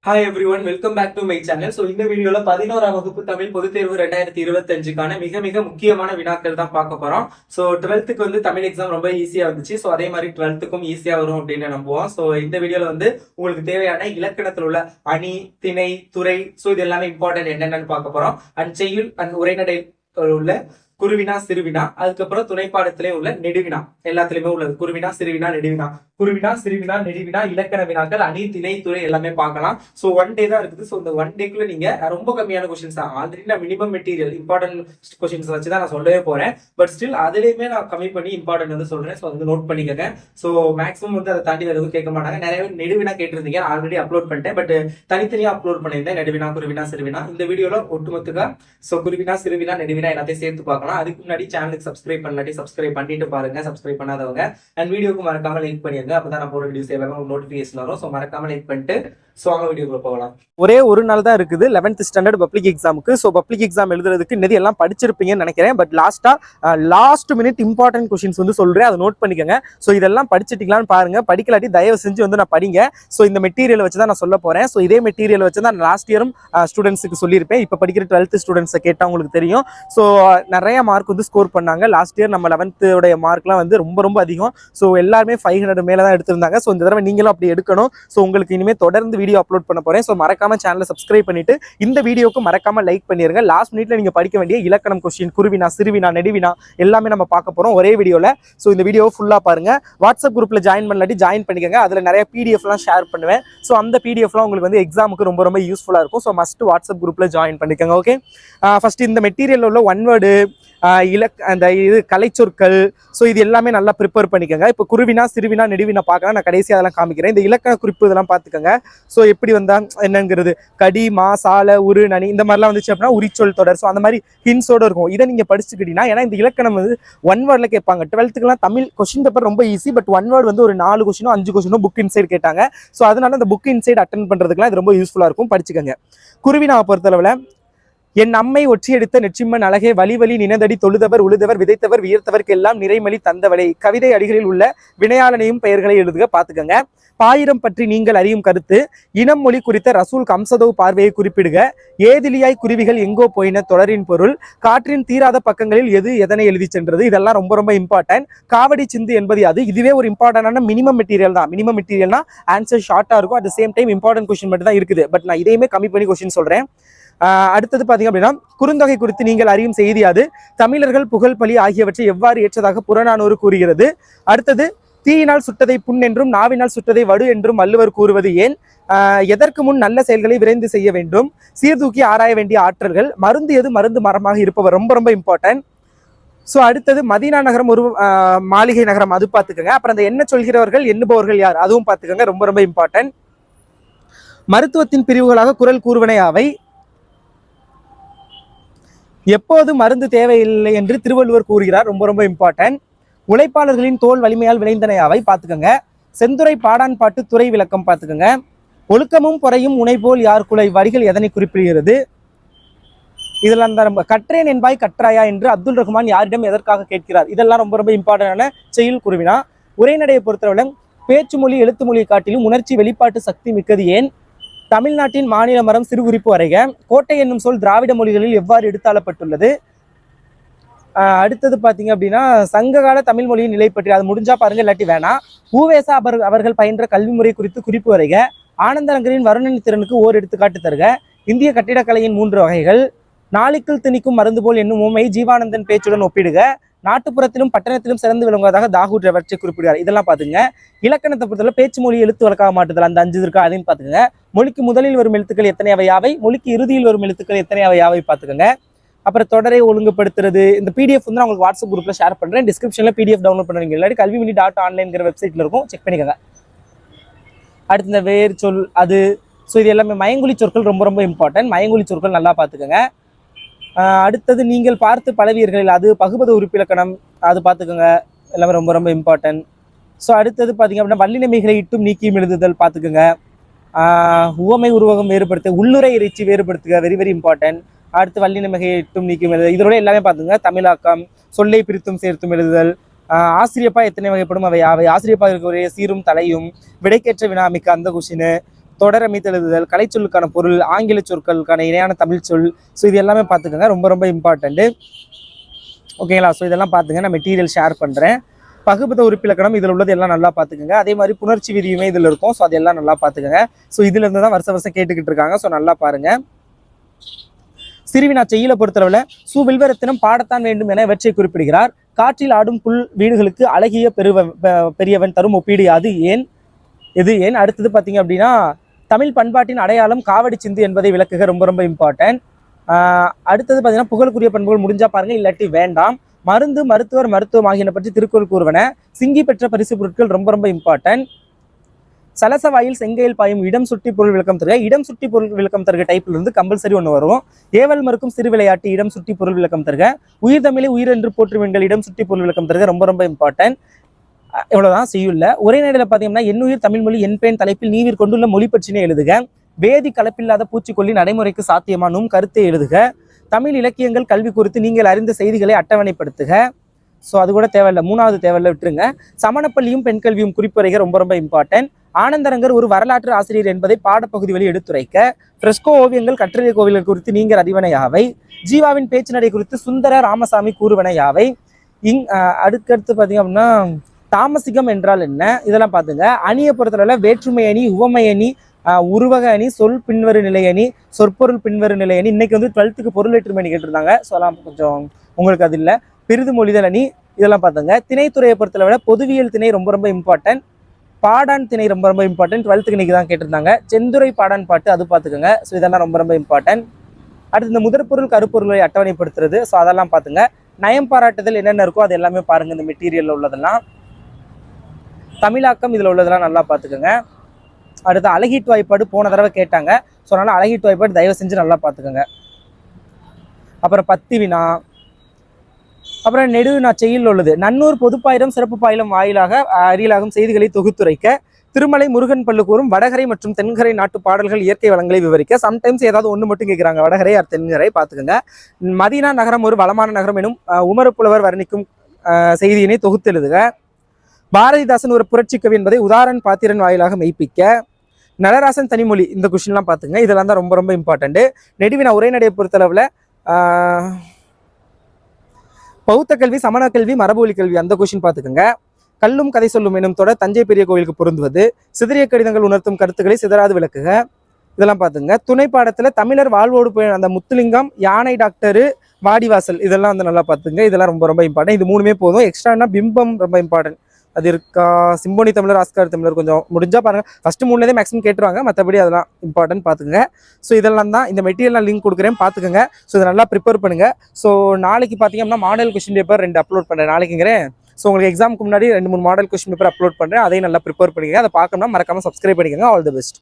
Hi everyone, welcome back to my channel. So இந்த வீடியோல 11ஆம் வகுப்பு தமிழ் பொதுத் தேர்வு 2025க்கான மிக மிக முக்கியமான வினாக்கள் தான் பார்க்க போறோம். ஸோ 12th வந்து தமிழ் எக்ஸாம் ரொம்ப ஈஸியா வந்துச்சு. ஸோ அதே மாதிரி 12th ஈஸியா வரும் அப்படின்னு நம்புவோம். ஸோ இந்த வீடியோல உங்களுக்கு தேவையான இலக்கணத்தில் உள்ள அணி, திணை, துறை, ஸோ இது எல்லாமே இம்பார்ட்டன்ட் என்னென்னு பார்க்க போறோம். அண்ட் செய்யுள் அண்ட் உரைநடை உள்ள குருவினா, சிறுவினா, அதுக்கப்புறம் துணைப்பாடத்திலே உள்ள நெடுவினா, எல்லாத்துலயுமே உள்ளது குருவினா, சிறுவினா, நெடுவினா, குருவினா, சிறுவினா, நெடுவினா, இலக்கண வினாக்கள், அணி, திணை, துறை எல்லாமே பார்க்கலாம். ஸோ ஒன் டே தான் இருக்குது. ஸோ இந்த ஒன் டேக்குள்ள நீங்க ரொம்ப கம்மியான கொஸ்டின்ஸ் தான். ஆல்ரெடி நான் மினிமம் மெட்டீரியல் இம்பார்ட்டன்ட் கொஸ்டின்ஸ் வச்சு தான் நான் சொல்லவே போறேன். பட் ஸ்டில் அதுலயுமே நான் கம்மி பண்ணி இம்பார்ட்டன்ட் சொல்றேன். ஸோ நோட் பண்ணிக்கங்க. ஸோ மேக்ஸிமம் அதை தாண்டி வேறு எதுவும் கேட்க மாட்டாங்க. நிறைய பேர் நெடுவினா கேட்டிருந்தீங்க, ஆல்ரெடி அப்லோட் பண்ணிட்டேன். பட் தனித்தனியா அப்லோட் பண்ணியிருந்தேன். நெடுவினா, குருவினா, சிறுவினா. இந்த வீடியோல ஒட்டுமொத்தக்கா ஸோ குருவினா, சிறுவினா, நெடுவினா எல்லாத்தையும் சேர்த்து பார்க்கலாம். அதுக்கு முன்னாடி சேனலுக்கு சப்ஸ்கிரைப் பண்ணாட்டி சப்ஸ்கிரைப் பண்ணிட்டு பாருங்க. சப்ஸ்கிரைப் பண்ணாதவங்க அண்ட் வீடியோக்கு மறக்காம லைக் பண்ணிருங்க. அப்பதான் நான் போற வீடியோஸ் எல்லாமே நோட்டிபிகேஷன் வரும். ஸோ மறக்காம லைக் பண்ணிட்டு வீடியோக்குள்ள போகலாம். ஒரே ஒரு நாள் தான் இருக்குது 11th ஸ்டாண்டர்ட் பப்ளிக் எக்ஸாமுக்கு. ஸோ பப்ளிக் எக்ஸாம் எழுதுறதுக்கு நிறைய எல்லாம் படிச்சிருப்பீங்கன்னு நினைக்கிறேன். But last minute important questions சொல்றேன், அதை நோட் பண்ணிக்கோங்க. ஸோ இதெல்லாம் படிச்சிட்டீங்களான்னு பாருங்க. படிக்கலாட்டி தயவு செஞ்சு நான் படிங்க. ஸோ இந்த மெட்டீரியல் வச்சு தான் நான் சொல்ல போறேன். ஸோ இதே மெட்டீரியல் வச்சு தான் லாஸ்ட் இயரும் ஸ்டூடெண்ட்ஸுக்கு சொல்லியிருப்பேன். இப்போ படிக்கிற 12th ஸ்டூடெண்ட்ஸை கேட்டால் உங்களுக்கு தெரியும். ஸோ நிறைய மார்க் ஸ்கோர் பண்ணாங்க. லாஸ்ட் இயர் நம்ம 11th உடைய மார்க்லாம் ரொம்ப ரொம்ப அதிகம். ஸோ எல்லாருமே 500 மேலே தான் எடுத்திருந்தாங்க. ஸோ இந்த தடவை நீங்களும் அப்படி எடுக்கணும். ஸோ உங்களுக்கு இனிமேல் தொடர்ந்து வீடியோ அப்லோட் பண்ண போறேன். ஸோ மறக்காம சேனலை சப்ஸ்கிரைப் பண்ணிட்டு இந்த வீடியோக்கு மறக்காம லைக் பண்ணிருங்க. லாஸ்ட் மினிட்ல நீங்க படிக்க வேண்டிய இலக்கணம் கொஸ்டின், குருவினா, சிறுவினா, நெடுவினா எல்லாமே நம்ம பார்க்க போறோம் ஒரே வீடியோல. ஸோ இந்த வீடியோ ஃபுல்லா பாருங்க. வாட்ஸ்அப் குரூப்ல ஜாயின் பண்ணலாட்டி ஜாயின் பண்ணிக்கோங்க. அதுல நிறைய பிடிஎஃப்லாம் ஷேர் பண்ணுவேன். ஸோ அந்த பிடிஎஃப்லாம் உங்களுக்கு எக்ஸாமுக்கு ரொம்ப ரொம்ப யூஸ்ஃபுல்லா இருக்கும். ஸோ மஸ்ட் வாட்ஸ்அப் குரூப்ல ஜாயின் பண்ணிக்கோங்க. ஓகே, ஃபர்ஸ்ட் இந்த மெட்டீரியல் உள்ள ஒன் வேர்டு, அந்த இது கலைச்சொற்கள், ஸோ இது எல்லாமே நல்லா ப்ரிப்பேர் பண்ணிக்கோங்க. இப்போ குருவினா, சிறுவினா, நெடுவினா பார்க்கலாம். நான் கடைசியாக அதெல்லாம் காமிக்கிறேன். இந்த இலக்கண குறிப்பு இதெல்லாம் பார்த்துக்கோங்க. ஸோ எப்படி வந்தா என்னங்கிறது, கடி, மா, சால, உரு, நனி இந்த மாதிரிலாம் வந்துச்சு அப்படின்னா உரிச்சொல் தொடர். ஸோ அந்த மாதிரி ஹின்ஸோட இருக்கும். இதை நீங்க படிச்சுக்கிட்டீங்கன்னா, ஏன்னா இந்த இலக்கணம் ஒன் வேர்டில் கேட்பாங்க. 12th தமிழ் கொஸ்டின் பேப்பர் ரொம்ப ஈஸி. பட் ஒன் வேர்டு ஒரு 4 கொஸ்டினோ 5 கொஸ்டினோ புக் இன்சைட் கேட்டாங்க. ஸோ அதனால அந்த புக் இன்சைட் அட்டன் பண்றதுக்குலாம் இது ரொம்ப யூஸ்ஃபுல்லா இருக்கும். படிச்சுக்கோங்க. குருவினாவை பொறுத்தளவுல என் அம்மை ஒற்றியெடுத்த நெற்றிம்மன் அழகே வழி வழி நினதடி தொழுதவர் உழுதவர் விதைத்தவர் வியர்த்தவர்க்கு எல்லாம் நிறைமலி தந்தவளை. கவிதை அடிகளில் உள்ள வினையாளனையும் பெயர்களை எழுதுக. பார்த்துக்கங்க. பாயிரம் பற்றி நீங்கள் அறியும் கருத்து, இனம் மொழி குறித்த ரசூல் கம்சதோ பார்வையை குறிப்பிடுக. ஏதிலியாய் குருவிகள் எங்கோ போயின தொடரின் பொருள், காற்றின் தீராத பக்கங்களில் எது எதனை எழுதி சென்றது. இதெல்லாம் ரொம்ப ரொம்ப இம்பார்ட்டன்ட். காவடி சிந்து என்பது அது. இதுவே ஒரு இம்பார்ட்டன்டான மினிமம் மெட்டீரியல் தான். மினிமம் மெட்டீரியல்னா ஆன்சர் ஷார்ட்டா இருக்கும். At same time important question மட்டும் தான் இருக்குது. பட் நான் இதையுமே கம்மி பண்ணி கொஸ்டின் சொல்றேன். அடுத்தது பாத்தீங்க அப்படின்னா, குறுந்தொகை குறித்து நீங்கள் அறியும் செய்தி அது. தமிழர்கள் புகழ் பழி ஆகியவற்றை எவ்வாறு ஏற்றதாக புறநானூறு கூறுகிறது. அடுத்தது, தீயினால் சுட்டதை புண் என்றும் நாவினால் சுட்டதை வடு என்றும் வள்ளுவர் கூறுவது ஏன். எதற்கு முன் நல்ல செயல்களை விரைந்து செய்ய வேண்டும். சீர்தூக்கி ஆராய வேண்டிய ஆற்றல்கள். மருந்து எது மருந்து மரமாக இருப்பவர். ரொம்ப ரொம்ப இம்பார்ட்டன்ட். ஸோ அடுத்தது, மதீனா நகரம் ஒரு மாளிகை நகரம், அது பார்த்துக்கோங்க. அப்புறம் அந்த என்ன சொல்கிறவர்கள் எண்ணுபவர்கள் யார், அதுவும் பார்த்துக்கோங்க. ரொம்ப ரொம்ப இம்பார்ட்டன்ட். மருத்துவத்தின் பிரிவுகளாக குரல் கூறுவனை அவை. எப்போது மருந்து தேவையில்லை என்று திருவள்ளுவர் கூறுகிறார். ரொம்ப ரொம்ப இம்பார்ட்டன்ட். உழைப்பாளர்களின் தோல் வலிமையால் விளைந்தனை அவை. பார்த்துக்கோங்க. செந்துறை பாடான் பாட்டு துறை விளக்கம் பார்த்துக்கோங்க. ஒழுக்கமும் பொறையும் உனை போல் யார் குலை. வரிகள் எதனை குறிப்பிடுகிறது. இதெல்லாம் தான். கற்றேன் என்பாய் கற்றாயா என்று அப்துல் ரஹ்மான் யாரிடம் எதற்காக கேட்கிறார். இதெல்லாம் ரொம்ப ரொம்ப இம்பார்ட்டன்டான செய்யுள் குருவினா. உரைநடையை பொறுத்தவரை பேச்சு மொழி எழுத்து மொழியை காட்டிலும் உணர்ச்சி வெளிப்பாட்டு சக்தி மிக்கது ஏன். தமிழ்நாட்டின் மாநில மரம் சிறு குறிப்பு வரைக. கோட்டை என்னும் சொல் திராவிட மொழிகளில் எவ்வாறு எடுத்தாளப்பட்டுள்ளது. அடுத்தது பாத்தீங்க அப்படின்னா, சங்ககால தமிழ் மொழியின் நிலை பற்றி, அது முடிஞ்சா பாருங்க, இல்லாட்டி வேணாம். ஊவேசா அவர்கள் பயின்ற கல்வி முறை குறித்து குறிப்பு வரைக. ஆனந்தரங்கரின் வருணன் திறனுக்கு ஓர் எடுத்துக்காட்டு தருக. இந்திய கட்டிடக்கலையின் 3 வகைகள். நாளிக்குள் திணிக்கும் மருந்து போல் என்னும் உண்மை ஜீவானந்தன் பேச்சுடன் ஒப்பிடுக. நாட்டுப்புறத்திலும் பட்டணத்திலும் சிறந்து விளங்குவதாக தாகூர் எவற்றை குறிப்பிடுவார். இதெல்லாம் பாத்துங்க. இலக்கணத்தை பொறுத்தவரை பேச்சு மொழி எழுத்து வழக்காக மாட்டுதல், அந்த 5 இருக்கா, அதையும் பாத்துக்கங்க. மொழிக்கு முதலில் வரும் எழுத்துக்கள் எத்தனை அவை யாவை, மொழிக்கு இறுதியில் வரும் எழுத்துக்கள் எத்தனை அவை யாவை பார்த்துக்கோங்க. அப்புறம் தொடரை ஒழுங்குபடுத்துறது. இந்த பிடிஎஃப் நான் உங்களுக்கு வாட்ஸ்அப் குரூப்ல ஷேர் பண்றேன். டிஸ்கிரிப்ஷன்ல பிடிஎஃப் டவுன்லோட் பண்ணுவீங்க. இல்லாட்டி kalvimini.online வெப்சைட்ல இருக்கும், செக் பண்ணிக்கோங்க. அடுத்து இந்த வேர் சொல் அது. ஸோ இது எல்லாமே மயங்குழி சொற்கள் ரொம்ப ரொம்ப இம்பார்ட்டன்ட். மயங்குழி சொற்கள் நல்லா பார்த்துக்கோங்க. அடுத்தது, நீங்கள் பார்த்து பழவியர்கள், அது பகுபத உறுப்பிலக்கணம், அது பார்த்துக்கோங்க. எல்லாமே ரொம்ப ரொம்ப இம்பார்ட்டன்ட். ஸோ அடுத்தது பார்த்தீங்க அப்படின்னா, வல்லினமைகளை இட்டும் நீக்கியும் எழுதுதல் பார்த்துக்கோங்க. உவமை உருவகம் வேறுபடுத்த, உள்ளுரை இறைச்சி வேறுபடுத்துக, வெரி வெரி இம்பார்ட்டன்ட். அடுத்து வல்லினமைகளை இட்டும் நீக்கியும் எழுதுதல், இதோட எல்லாமே பார்த்துங்க. தமிழாக்கம், சொல்லை பிரித்தும் சேர்த்தும் எழுதுதல். ஆசிரியப்பா எத்தனை வகைப்படும் அவை யாவை. ஆசிரியப்பா இருக்கக்கூடிய சீரும் தலையும், விடைக்கேற்ற வினாமிக்க அந்த கொஷினு. தொடர் அமைத்தெழுதுதல், கலைச்சொல்லுக்கான பொருள், ஆங்கில சொற்களுக்கான இணையான தமிழ் சொல். ஸோ இது எல்லாமே பார்த்துக்கோங்க, ரொம்ப ரொம்ப இம்பார்ட்டண்ட்டு. ஓகேங்களா? ஸோ இதெல்லாம் பார்த்துங்க, நான் மெட்டீரியல் ஷேர் பண்ணுறேன். பகுபத உறுப்பிலக்கணம் இதில் உள்ளது எல்லாம் நல்லா பார்த்துக்கோங்க. அதே மாதிரி புணர்ச்சி விதியுமே இதில் இருக்கும். ஸோ அதெல்லாம் நல்லா பார்த்துக்கோங்க. ஸோ இதுலேருந்து தான் வருஷம் கேட்டுக்கிட்டு இருக்காங்க. ஸோ நல்லா பாருங்கள். சிறுவினா செய்யலை பொறுத்தளவில் சு வில்வரத்தினம் பாடத்தான் வேண்டும் என இவற்றை குறிப்பிடுகிறார். காற்றில் ஆடும் புல் வீடுகளுக்கு அழகிய பெரியவன் தரும் ஒப்பீடு அது ஏன்? எது ஏன்? அடுத்தது பார்த்தீங்க அப்படின்னா தமிழ் பண்பாட்டின் அடையாளம் காவடி சிந்து என்பதை விளக்குக, ரொம்ப ரொம்ப இம்பார்ட்டன்ட். அடுத்தது பார்த்தீங்கன்னா புகழுக்குரிய பண்புகள் முடிஞ்சா பாருங்க, இல்லாட்டி வேண்டாம். மருந்து, மருத்துவர், மருத்துவம் ஆகியன பற்றி திருக்குறள் கூறுவன. சிங்கி பெற்ற பரிசு பொருட்கள் ரொம்ப ரொம்ப இம்பார்ட்டன்ட். சலசவாயில் செங்கையில் பாயும் இடம் சுட்டி பொருள் விளக்கம் தருக. இடம் சுட்டி பொருள் விளக்கம் தருக டைப்ல இருந்து கம்பல்சரி ஒன்று வரும். ஏவல் மறுக்கும் சிறு விளையாட்டு இடம் சுட்டி பொருள் விளக்கம் தருக. உயிர் தமிழை உயிர் என்று போற்றுவீர்கள் இடம் சுட்டி பொருள் விளக்கம் தருக, ரொம்ப ரொம்ப இம்பார்ட்டன்ட். இவ்வளவுதான் செய்யுள்ள. ஒரே நேரில் பார்த்தீங்கன்னா என்னுயிர் தமிழ்மொழி என் பெண் தலைப்பில் நீவிர் கொண்டுள்ள மொழி பற்றினே எழுதுக. வேதி கலப்பில்லாத பூச்சிக்கொல்லி நடைமுறைக்கு சாத்தியமானும் கருத்தை எழுதுக. தமிழ் இலக்கியங்கள் கல்வி குறித்து நீங்கள் அறிந்த செய்திகளை அட்டவணைப்படுத்துக. ஸோ அது கூட தேவையில்லை, மூணாவது தேவையில்லை, விட்டுருங்க. சமணப்பள்ளியும் பெண் கல்வியும் குறிப்புரைக, ரொம்ப ரொம்ப இம்பார்ட்டன்ட். ஆனந்தரங்கர் ஒரு வரலாற்று ஆசிரியர் என்பதை பாடப்பகுதி வழி எடுத்துரைக்க. ஃப்ரெஸ்கோ ஓவியங்கள் கற்றறிய கோவில்கள் குறித்து நீங்கள் அறிவன யாவை? ஜீவாவின் பேச்சு நடை குறித்து சுந்தர ராமசாமி கூறுவன யாவை? அடுத்தடுத்து பார்த்தீங்க அப்படின்னா தாமசிகம் என்றால் என்ன? இதெல்லாம் பார்த்துங்க. அணியை பொறுத்தளவில் வேற்றுமை அணி, உவமை அணி, உருவக அணி, சொல் பின்வரு நிலை அணி, சொற்பொருள் பின்வரு நிலை அணி. இன்னைக்கு வந்து 12th பொருள் வேற்றுமை அணி கேட்டிருந்தாங்க. ஸோ அதெல்லாம் கொஞ்சம் உங்களுக்கு அது இல்லை. பிரிது மொழிதல் அணி, இதெல்லாம் பார்த்துங்க. திணைத்துறையை பொறுத்தளவில் பொதுவியல் திணை ரொம்ப ரொம்ப இம்பார்ட்டன்ட். பாடான் திணை ரொம்ப ரொம்ப இம்பார்ட்டன்ட். 12th இன்னைக்கு தான் கேட்டிருந்தாங்க. செந்துரை பாடான் பாட்டு அது பார்த்துக்கோங்க. ஸோ இதெல்லாம் ரொம்ப ரொம்ப இம்பார்ட்டன்ட். அடுத்து இந்த முதற்பொருள் கருப்பொருளை அட்டவணைப்படுத்துறது. ஸோ அதெல்லாம் பார்த்துங்க. நயம் பாராட்டுதல் என்னென்ன இருக்கோ அது எல்லாமே பாருங்க. இந்த மெட்டீரியல்ல உள்ளதெல்லாம் தமிழாக்கம் இதில் உள்ளதெல்லாம் நல்லா பார்த்துக்கோங்க. அடுத்து அழகீட்டு வாய்ப்பாடு போன தடவை கேட்டாங்க. ஸோ அதனால அழகீட்டு வாய்ப்பாடு தயவு செஞ்சு நல்லா பார்த்துக்கோங்க. அப்புறம் 10 வினா, அப்புறம் நெடுவினா செய்யுள் உள்ளது. நன்னூர் பொதுப்பாயிரம் சிறப்பு பாயிலம் வாயிலாக அறியலாகும் செய்திகளை தொகுத்துரைக்க. திருமலை முருகன் பல்லு கூறும் வடகரை மற்றும் தென்கரை நாட்டு பாடல்கள் இயற்கை வளங்களை விவரிக்க. சம்டைம்ஸ் ஏதாவது ஒன்று மட்டும் கேட்குறாங்க, வடகரை ஆர் தென்கரை பார்த்துக்கோங்க. மதீனா நகரம் ஒரு வளமான நகரம் எனும் உமர் புலவர் வர்ணிக்கும் செய்தியினை தொகுத்து எழுதுக. பாரதிதாசன் ஒரு புரட்சி கவி என்பதை உதாரண பாத்திரன் வாயிலாக மெய்ப்பிக்க. நடராசன் தனிமொழி, இந்த கொஸ்டின்லாம் பார்த்துங்க. இதெல்லாம் தான் ரொம்ப ரொம்ப இம்பார்ட்டன்ட். நெடுவினா உரைநடையை பொறுத்தளவில் பௌத்த கல்வி, சமண கல்வி, மரபொலி கல்வி, அந்த கொஸ்டின் பார்த்துக்கோங்க. கல்லும் கதை சொல்லும் எனும் தொடர் தஞ்சை பெரிய கோவிலுக்கு பொருந்துவது. சிதறிய கடிதங்கள் உணர்த்தும் கருத்துக்களை சிதறாது விளக்குக. இதெல்லாம் பார்த்துங்க. துணை பாடத்துல தமிழர் வாழ்வோடு போய் அந்த முத்துலிங்கம், யானை டாக்டரு, வாடிவாசல், இதெல்லாம் வந்து நல்லா பார்த்துங்க. இதெல்லாம் ரொம்ப ரொம்ப இம்பார்ட்டன்ட். இது மூணுமே போதும். எக்ஸ்ட்ரானா பிம்பம் ரொம்ப இம்பார்ட்டன்ட். அது இருக்கா? சிம்போனி தமிழர், ஆஸ்கார் தமிழர் கொஞ்சம் முடிஞ்சா பாருங்க. ஃபர்ஸ்ட் 3 மேக்ஸிமம் கேட்டுருவாங்க, மற்றபடி அதெல்லாம் இம்பார்ட்டன்ட் பார்த்துங்க. ஸோ இதெல்லாம் தான். இந்த மெட்டீரியல் நான் லிங்க் கொடுக்குறேன், பார்த்துக்கோங்க. ஸோ இதை நல்லா ப்ரிப்பேர் பண்ணுங்க. ஸோ நாளைக்கு பார்த்தீங்கன்னா மாடல் கொஸ்டின் பேப்பர் 2 அப்லோட் பண்ணுறேன் நாளைக்குங்கிறேன். ஸோ உங்களுக்கு எக்ஸாமுக்கு முன்னாடி 2-3 மாடல் கொஸ்டின் பேப்பர் அப்லோட் பண்ணுறேன். அதையும் நல்லா ப்ரிப்பேர் பண்ணிக்கங்க. அதை பார்க்கணும்னா மறக்காம சப்ஸ்கிரைப் பண்ணிக்கோங்க. All the best.